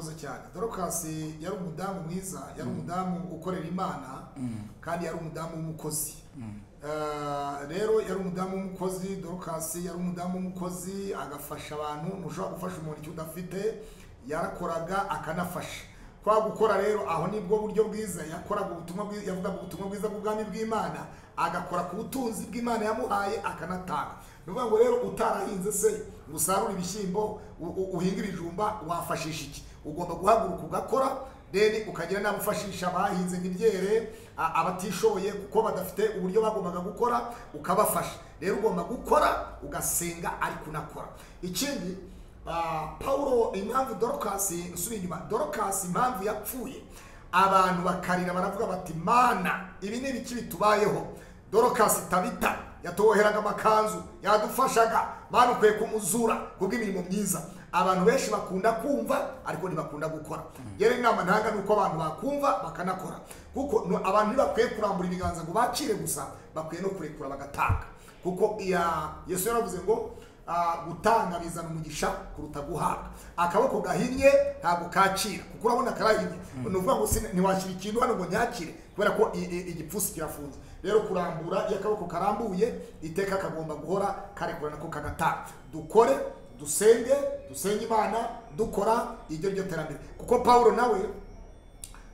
urakoze cyane. Dorokasi yari umudamu mwiza, yari umudamu ukorera Imana kandi yari umudamu w'umukozi. Rero yari umudamu w'umukozi, Dorokasi yari umudamu w'umukozi agafasha abantu. Ntushobora gufasha umuntu icyo udafite, yarakoraga akanafasha. Kwa gukora rero aho nibwo buryo bwiza yakoraga ubutumwa bwiza, yavugaga ubutumwa bwiza bw'ubwami bw'Imana, agakora ku butunzi bw'Imana yamuhaye akanatanga. Nuvuga ngo rero utarahinze se usarura ibishyimbo uhinga ibijumba wafashisha iki? Ugomba guhaguruka ugakora, then ukagira n'abufashisha abahinze n'ibyere abatishoboye kuko badafite uburyo bagombaga gukora ukabafasha. Rero ugomba gukora ugasenga ariko unakora. Ikindi Paulo impamvu Dorokasi nsubira inyuma, Dorokasi impamvu yapfuye abantu bakarira baravuga bati Mana ibi ni ibiki bitubayeho. Dorokasi tabita yatoheraga amakanzu yadufashaga, Mana ukwiye kumuzura kubw'imirimo myiza. Abantu benshi bakunda kumva ariko ntibakunda gukora. Yere inama ntanga nuko abantu bakumva bakanakora, kuko abantu ntibakwiye kurambura ibiganza ngo bakire gusa, bakwiye no kurekura bagatanga. Kuko Yesu yaravuze ngo gutanga bizana umugisha kuruta guhabwa. Akaboko gahinnye ntabwo kacira, kuko urabona karahinnye. Nuvuga ngo ntiwashyira ikintu hano ngo nyakire kubera ko igipfusi kirafunze. Rero kurambura iyo akaboko karambuye iteka kagomba guhora karekurana ko kagatanga. Dukore, dusenge Imana, dukora iryo ryo terambere. Kuko Paulo nawe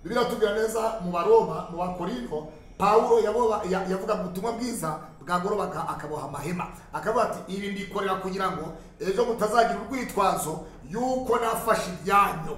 Bibiliya tubwira neza mu Baroma mu Bakorinto, Paulo yavuga ubutumwa bwiza bwagorobaga akaboha amahema, akavuga ati ibi mbikorera kugira ngo ejo mutazagira urwitwazo yuko nafashe ibyanyu,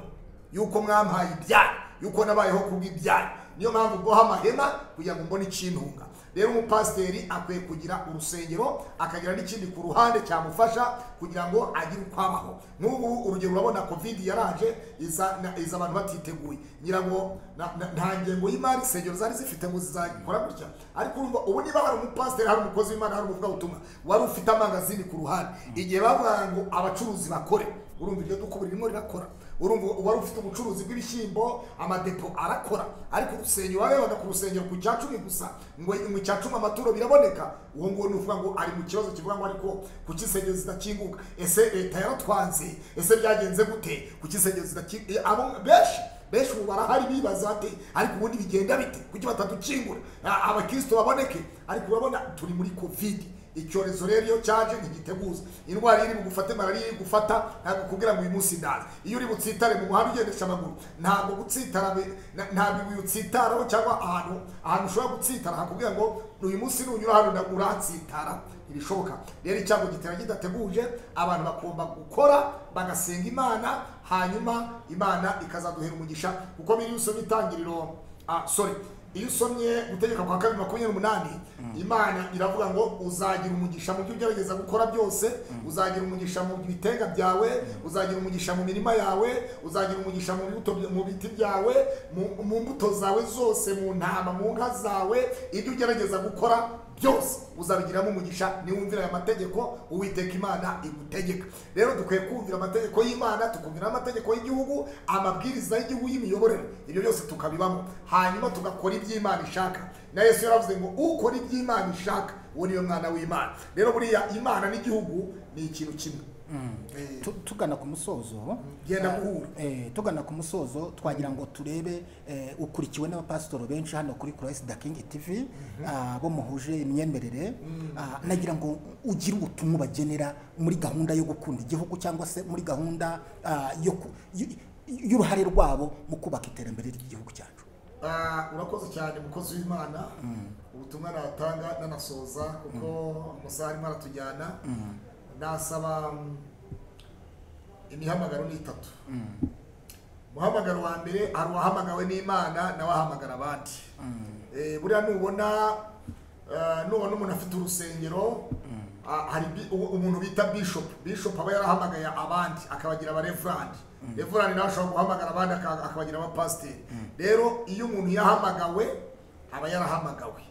yuko mwampaye ibyanyu, yuko nabayeho kubw'ibyanyu. Niyo mpamvu boha amahema kugira ngo mbone ikintunga. Rero umupasiteri akwiye kugira urusengero, akagira n'ikindi ku ruhande cyamufasha kugira ngo agire ukwabaho. N'ubu urugero urabona covid yaraje iza abantu batiteguye, ngira ngo nta ngengo y'imari insengero zari zifite ngo zizakora gutya. Ariko urumva ubu niba hari umupasiteri, hari umukozi w'Imana, hari umuvuga ubutumwa wari ufite amangazini ku ruhande, igihe bavuga ngo abacuruzi bakore, urumva iryo duko ririmo rirakora. Urumva wari ufite ubucuruzi bw'ibishyimbo, amadepo arakora. Ariko urusengero warebaga ku rusengero ku cyacumi gusa ngo mu cyacumi amaturo biraboneka, uwo ngo nuvuga ngo ari mu kibazo kivuga ngo ariko kuki insengero zidakinguka, ese leta yaratwanze, ese byagenze gute, kuki insengero zidakinguka? Abo benshi ubu barahari bibaza bate, ariko ubundi bigenda bite, kuki batadukingura abakristo baboneke? Ariko urabona turi muri covid, icyorezo rero iyo cyaje ntigiteguza. Indwara iri bugufate, malariya iri gufata, ntabwo kugira ngo uyu munsi ndaze. Iyo uri butsitare mu muhanda ugendesha amaguru, ntabwo gutsitara, ntabwo utsitaraho cyangwa ahantu ushobora gutsitara hakubwira ngo uyu munsi nunyura hano uratsitara, ibishoboka. Rero icyago gitera kidateguje. Abantu bagomba gukora bagasenga Imana, hanyuma Imana ikazaduhera umugisha. Kuko biri usomye Itangiriro iyo usomye Gutegeka kwa 2:28, Imana iravuga ngo uzagira umugisha mu byo ugerageza gukora byose, uzagira umugisha mu bitenga byawe, uzagira umugisha mu mirima yawe, uzagira umugisha mu biti byawe, mu mbuto zawe zose, mu ntama, mu nka zawe, ibyo ugerageza gukora byose uzabigiramo umugisha niwumvira aya mategeko Uwiteka Imana igutegeka. Rero dukwiye kumvira amategeko y'Imana, tukumvira amategeko y'igihugu, amabwiriza y'igihugu y'imiyoborere, ibyo byose tukabibamo, hanyuma tugakora iby'Imana ishaka. Na Yesu yaravuze ngo ukora iby'Imana ishaka uwo niyo mwana w'Imana. Rero buriya Imana n'igihugu ni ikintu kimwe. Tugana ku musozo, tugana ku musozo, twagira ngo turebe ukurikiwe n'abapasitoro benshi hano kuri Christ the King TV, bo muhuje imyemerere. Nagira ngo ugire ubutumwa bagenera muri gahunda yo gukunda igihugu, cyangwa se muri gahunda y'uruhare rwabo mu kubaka iterambere ry'igihugu cyacu. Urakoze cyane mukozi w'Imana. Ubutumwa natanga nanasoza kuko amasaha arimo aratujyana. Nasaba imihamagaro ni 3. Muhamagaro wa mbere ari wahamagawe n'Imana na wahamagara abandi. Buriya nubona umuntu afite urusengero, hari umuntu bita bishop aba yarahamagaye abandi akabagira abareverend. Reverend nawe ashobora guhamagara abandi akabagira abapasiteri. Rero iyo umuntu yahamagawe aba yarahamagawe,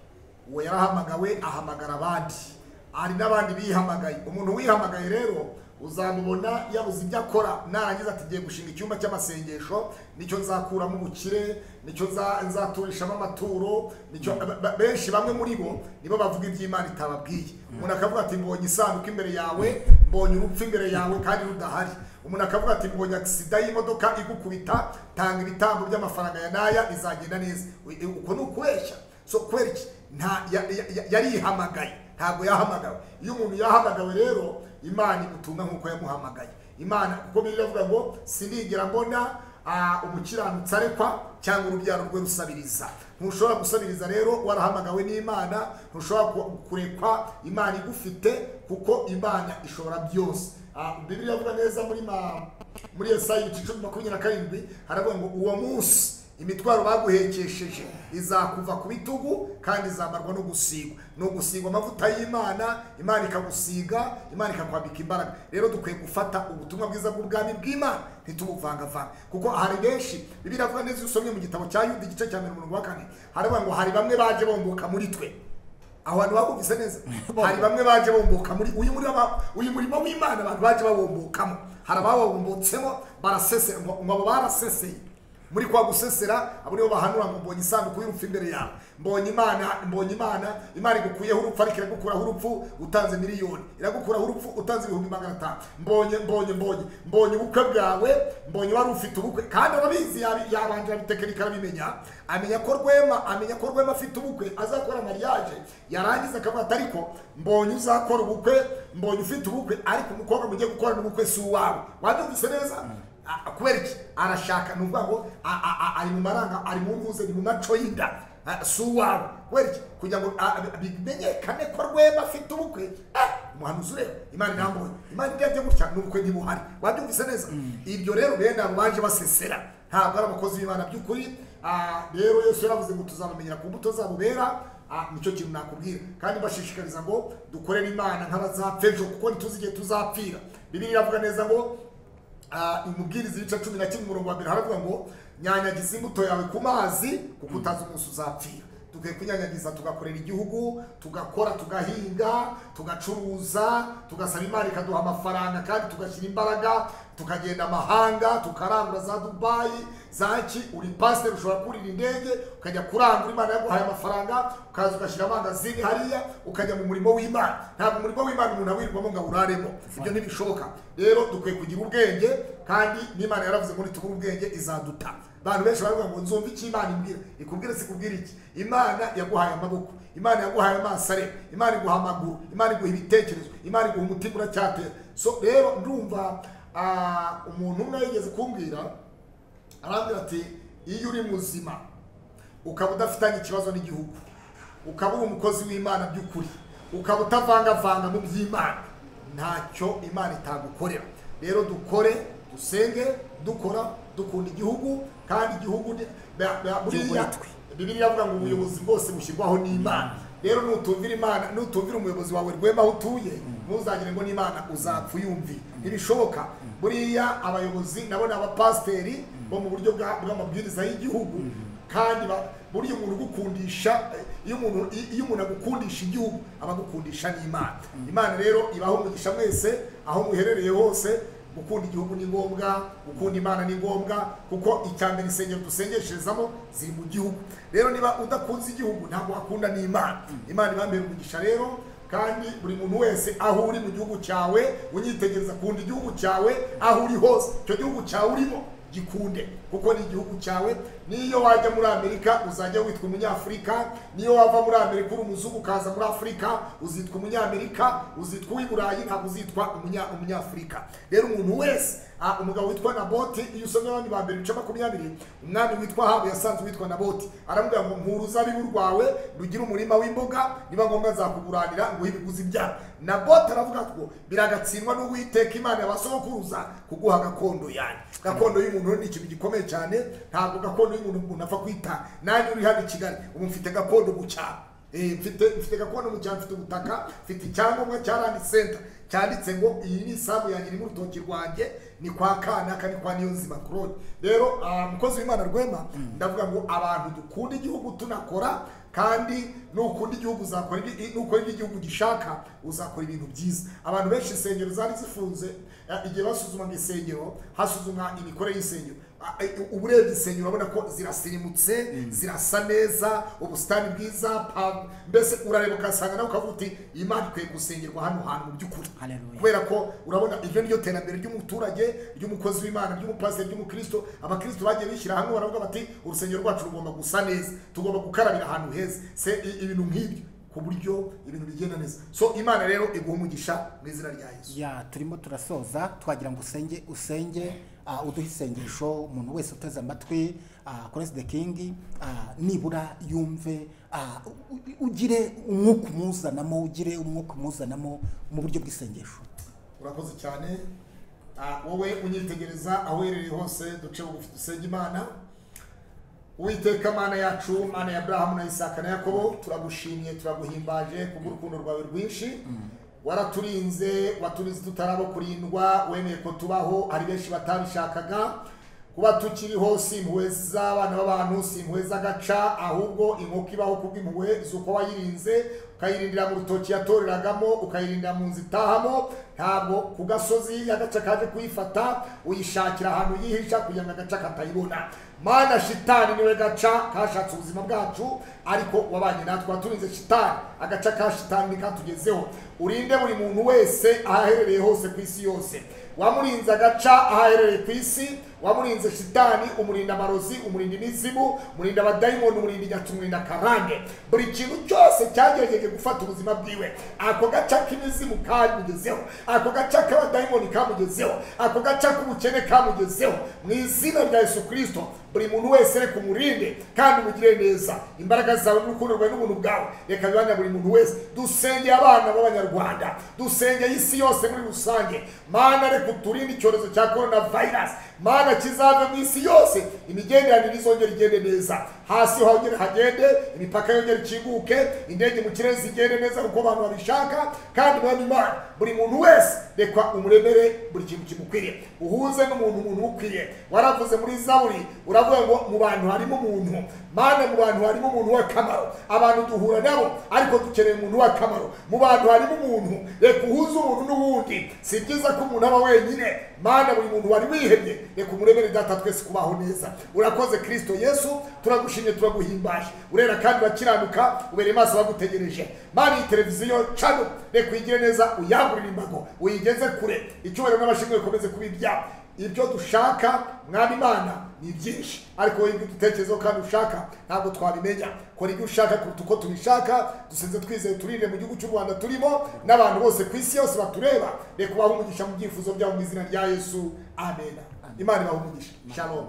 uwo yarahamagawe ahamagara abandi. Hari n'abandi bihamagaye. Umuntu wihamagaye rero uzamubona yabuze ibyo akora narangiza ati ngiye gushinga icyumba cy'amasengesho nicyo nzakuramo ubukire nicyo nzaturishamo amaturo nicyo benshi bamwe muri bo nibo bavuga iby'Imana itababwiye. Umuntu akavuga ati mbonye isanduku imbere yawe, mbonye urupfu imbere yawe kandi rudahari. Umuntu akavuga ati mbonye agisida y'imodoka igukubita, tanga ibitambo by'amafaranga ya naya izagenda neza. Uko ni ukubeshya. So kubera iki yarihamagaye, ntabwo yahamagawe. Iyo umuntu yahamagawe rero Imana igutunga nkuko yamuhamagaye. Imana kuko biravuga ngo sinigera mbona umukiranutsi arekwa cyangwa urubyaro rwe rusabiriza. Ntushobora gusabiriza rero warahamagawe n'Imana, ntushobora kurekwa Imana igufite kuko Imana ishobora byose. Bibiliya ivuga neza muri Yesaya 10:27 haravuga ngo uwo munsi imitwaro baguhekesheje izakuva ku bitugu kandi izamarwa no gusigwa. No gusigwa amavuta y'Imana, Imana ikagusiga, Imana ikakwambika imbaraga. Rero dukwiye gufata ubutumwa bwiza bw'ubwami bw'Imana ntitubuvangavanga kuko hari benshi. Bibiliya ivuga neza usomye mu gitabo cya Yuda igice cya 44 haravuga ngo hari bamwe baje bomboka muri twe. Aho abantu bakuvise neza hari bamwe baje bomboka muri uyu murimo w'Imana, abantu baje bawombokamo. Hari abawombotsemo barasesera ngo baraseseye muri kwa gusesera abo nibo bahanura ngo mbonye isanduku y'urupfu imbere yawe, mbonye Imana igukuyeho urupfu ariko iragukuraho urupfu utanze miliyoni, iragukuraho urupfu utanze 500,000. mbonye ubukwe bwawe, mbonye wari ufite ubukwe kandi ababizi yabanje abitekinika abimenya, amenya ko Rwema afite ubukwe azakora mariage, yarangiza akavuga ariko mbonye uzakora ubukwe, mbonye ufite ubukwe ariko umukobwa mugiye gukorana ubukwe si uwawe. Wabyumvise neza? Kubera iki arashaka nuvuga ngo ari mu maranga, ari mu ntuze, ni mu maco y'inda si uwawe. Kubera iki kugira ngo bimenyekane ko Rwema afite ubukwe. Umuhanuzi ureba Imana irambonye, Imana irebye gutya n'ubukwe ntibuhari. Wabyumvise neza? Ibyo rero bene abo baje basesera ntabwo ari abakozi b'Imana by'ukuri. Rero Yesu yaravuze ngo tuzabamenyera ku mbuto zabo bera. Nicyo kintu nakubwira kandi bashishikariza ngo dukorere Imana nk'abazapfa ejo kuko ntituzi igihe tuzapfira. Bibiliya iravuga neza ngo umubwiriza ibice 11:1 haravuga ngo nyanyagiza imbuto yawe ku mazi kuko utazi umunsi uzapfira. Dukwiye kunyanyagiza tugakorera igihugu, tugakora, tugahinga, tugacuruza, tugasaba Imana ikaduha amafaranga kandi tugashyira imbaraga, tukagenda amahanga, tukarangura za Dubai zaki. Uri pastor ushobora kurira indege ukajya kurangura, Imana yaguhaye amafaranga ukaza ugashyira amangazini hariya ukajya mu murimo w'Imana. Ntabwo umurimo w'Imana umuntu awirwamo ngo uraremo, ibyo ntibishoboka. Rero dukwiye kugira ubwenge kandi n'Imana yaravuze ngo nitugura ubwenge izaduta. Abantu benshi baravuga ngo nzumva iki Imana imbwira, ikubwira se kubwira iki? Imana yaguhaye amaboko, Imana yaguhaye amaso areba, Imana iguha amaguru, Imana iguha ibitekerezo, Imana iguha umutima uracyatera. So rero ndumva umuntu umwe yigeze kumbwira, arambwira ati iyo uri muzima ukaba udafitanye ikibazo n'igihugu, ukaba uri umukozi w'Imana by'ukuri, ukaba utavangavanga mu by'Imana, ntacyo Imana itagukorera. Rero dukore, dusenge, dukora, dukunda igihugu kandi igihugu buriya Bibiliya iravuga ngo ubuyobozi bwose bushyirwaho n'Imana. Rero nutumvira Imana, nutumvira umuyobozi wawe Rwema aho utuye, ntuzagire ngo n'Imana uzapfa uyumviye. Ntibishoboka. Buriya abayobozi nabo ni abapasiteri bo mu buryo bw'amabwiriza y'igihugu kandi buriya umuntu ugukundisha, iyo umuntu agukundisha igihugu aba agukundisha n'Imana. Imana rero ibaho umugisha mwese aho muherereye hose. Gukunda igihugu ni ngombwa, gukunda Imana ni ngombwa kuko icyambere insengero dusengesherezamo ziri mu gihugu. Rero niba udakunze igihugu ntabwo wakunda n'Imana. Imana ibambere umugisha rero kandi buri muntu wese aho uri mu gihugu cyawe unyitegereza, kunda igihugu cyawe aho uri hose. Icyo gihugu cyawe urimo gikunde kuko ni igihugu cyawe. Niyo wajya muri Amerika uzajya witwa umunyafurika, niyo wava muri Amerika uri umuzungu ukaza muri Afurika uzitwa umunyamerika, uzitwa uw'Iburayi ntabwo uzitwa umunyafurika. Rero umuntu wese umugabo witwa Naboti, iyo usomye abandi ba mbere 20, umwami witwa Ahabu yasanze witwa Naboti, aramubwira ngo nkuru uzabibu rwawe rugira umurima w'imboga, niba ngombwa nzakuguranira ngo ibiguzi byawe. Naboti aravuga ngo biragatsindwa n'Uwiteka Imana y'abasokuruza kuguha gakondo yanjye. Gakondo y'umuntu ni ikintu gikomeye cyane, ntabwo gakondo y'umuntu apfa kwita. Nanjye uri hano i Kigali ubu mfite gakondo mu cyaro, mfite gakondo mu cyaro, mfite ubutaka, mfite icyangombwa cya Land Center cyanditse ngo iyi ni isambu yanjye, ni mu rutoki rwanjye, ni kwa Kanaka, ni kwa Niyonzima Claude. Rero umukozi w'Imana Rwema ndavuga ngo abantu dukunda igihugu tunakora, kandi nukunda igihugu uzakora nukora igihugu gishaka uzakora ibintu byiza. Abantu benshi insengero zari zifunze, igihe basuzuma insengero hasuzumwa imikorere y'isengero, uburebye insengero urabona ko zirasirimutse, zirasa neza, ubusitani bwiza, mbese urareba ugasanga nawe ukavuga uti Imana ikwiye gusengerwa hano hantu mu by'ukuri, kubera ko urabona iryo niryo terambere ry'umuturage, ry'umukozi w'Imana, ry'umupasiteri, ry'umukristo. Abakristo bagiye bishyira hamwe baravuga bati urusengero rwacu rugomba gusa neza, tugomba gukarabira ahantu heza, ibintu nk'ibyo ku buryo ibintu bigenda neza. So Imana rero iguha umugisha mu izina rya Yesu. Turimo turasoza, twagira ngo usenge uduhe isengesho umuntu wese uteze amatwi Chorus the King nibura yumve, ugire umwuka umuzanamo mu buryo bw'isengesho. Urakoze cyane. Wowe unyitegereza aho uherereye hose, duce bugufi dusenge Imana. Uwiteka Mana yacu, Mana ya Abrahamu na Isaka na Yakobo, turagushimye, turaguhimbaje kubw'urukundo rwawe rwinshi. Waraturinze, waturinze tutarabo kurindwa, wemeye ko tubaho ari benshi batabishakaga. Kuba tukiriho si impuhwe z'abana b'abantu, si impuhwe z'agaca, ahubwo inkoko ibaho kubw'impuhwe z'uko wayirinze, ukayirindira mu rutoki yatoreragamo, ukayirindira mu nzu itahamo. Ntabwo ku gasozi y'agaca kaje kuyifata uyishakira ahantu yihisha kugira ngo agaca katayibona. Mana, shitani niwe gaca kashatse ubuzima bwacu, ariko wabanye natwe, waturinze shitani. Agaca ka shitani katugezeho. Urinde buri muntu wese ahaherereye hose ku isi yose. Wamurinze agaca ahaherereye ku isi, wamurinze shitani, umurinda amarozi, umurinda imizimu, umurinda abadayimoni, umurinda inyacu, umurinda karande. Buri kintu cyose cyagerageje gufata ubuzima bwiwe, ako gaca k'imizimu kamugezeho, ako gaca k'abadayimoni kamugezeho, ako gaca k'ubukene kamugezeho. Mu izina rya Yesu Kristo, buri muntu wese reka umurinde kandi umugire neza. Imbaraga zawe n'urukundo rwawe n'ubuntu bwawe reka bibane buri muntu wese. Dusengeye abana b'Abanyarwanda, dusengeye isi yose muri rusange. Mana, reka uturinde icyorezo cya coronavirus. Mana, kizave mu isi yose, imigenderanire izongera igende neza, hasi hongere hagende, imipaka yongere ikinguke, indege mu kirere zigende neza uko abantu babishaka. Kandi mwami Imana, buri muntu wese reka umuremere buri kintu kimukwiriye, uhuze n'umuntu ukwiriye. Waravuze muri Zaburi, uravuga ngo mu bantu harimo umuntu. Mana, mu bantu harimo umuntu w'akamaro. Abantu duhura nabo ariko dukeneye umuntu w'akamaro. Mu bantu harimo umuntu, reka uhuze umuntu n'uwundi. Si byiza ko umuntu aba wenyine. Mana, buri muntu wari wihebye reka umuremere data twese kubaho neza. Urakoze Kristo Yesu, turagushimye, turaguhimbaje. Urera kandi bakiranuka, ubere maso bagutegereje. Mana, iyi televiziyo cano reka uyigire neza, uyagurire imbago, uyigeze kure. Icyubahiro n'amashimwe bikomeze kuba ibyawe. Ibyo dushaka mwami Imana ni byinshi, ariko wowe ibyo dutekerezaho kandi ushaka ntabwo twabimenya. Kora ibyo ushaka kuruta uko tubishaka. Dusenze twizeye, turinde mu gihugu cy'u Rwanda turimo, n'abantu bose ku isi yose batureba. Reka ubahe umugisha mu byifuzo byabo mu izina rya Yesu. Amen. Imana ibahe umugisha. Shalom.